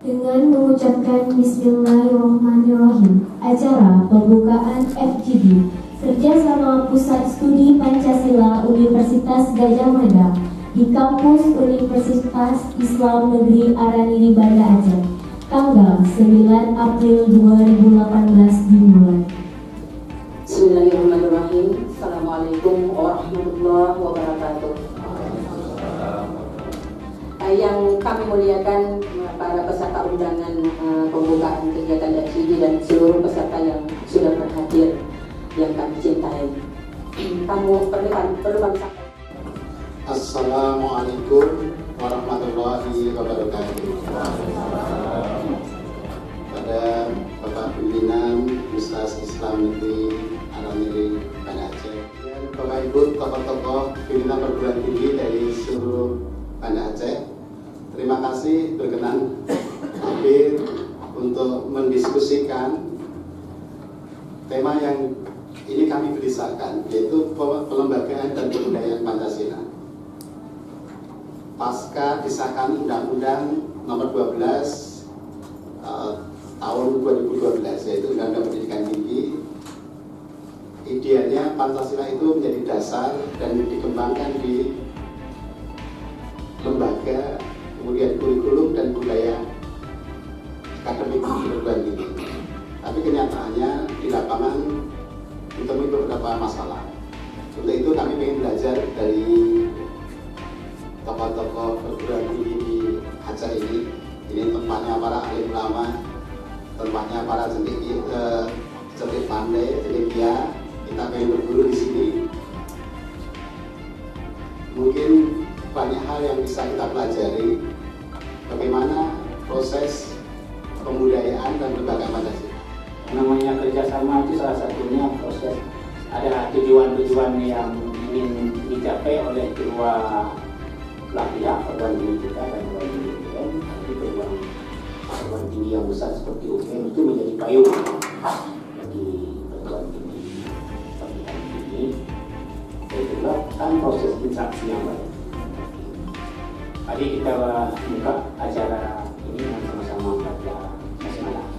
Dengan mengucapkan Bismillahirrahmanirrahim, acara pembukaan FGD kerjasama Pusat Studi Pancasila Universitas Gadjah Mada di kampus Universitas Islam Negeri Araniri Banda Aceh, tanggal 9 April 2018 dimulai. Bismillahirrahmanirrahim. Assalamualaikum warahmatullahi wabarakatuh. Yang kami muliakan para peserta undangan pembukaan kegiatan FGD dan seluruh peserta yang sudah berhadir yang kami cintai. Kamu perlu kami sampaikan. Assalamualaikum warahmatullahi wabarakatuh. Pada Bapak Pimpinan Universitas Islam Negeri Araniri Banda Aceh dan Bapak Ibu tokoh-tokoh pimpinan perguruan tinggi dari seluruh Banda Aceh, terima kasih berkenan hadir untuk mendiskusikan tema yang ini kami berdasarkan, yaitu pelembagaan dan kebudayaan Pancasila. Pasca disahkan Undang-Undang Nomor 12 tahun 2012, yaitu Undang-Undang Pendidikan Tinggi, idealnya Pancasila itu menjadi dasar dan dikembangkan di lembaga, kemudian kurikulum dan budaya akademik perguruan tinggi. Tapi kenyataannya di lapangan ditemui beberapa masalah. Untuk itu kami ingin belajar dari tokoh-tokoh perguruan tinggi di Aceh ini. Ini tempatnya para alim ulama, tempatnya para cendekia pandai, cendekia. Kita ingin berguru di sini. Mungkin banyak hal yang bisa kita pelajari, bagaimana proses pembudayaan dan lembaga Pancasila. Namanya kerjasama itu salah satunya proses, ada tujuan-tujuan yang ingin dicapai oleh kedua belah pihak, perguruan tinggi kita dan perguruan tinggi UGM. Tapi perguruan tinggi yang besar seperti UGM itu menjadi payung bagi perguruan tinggi pendidikan tinggi, dan juga kan proses interaksi yang baik. Mari kita buka acara ini yang sama-sama pada Bismillah.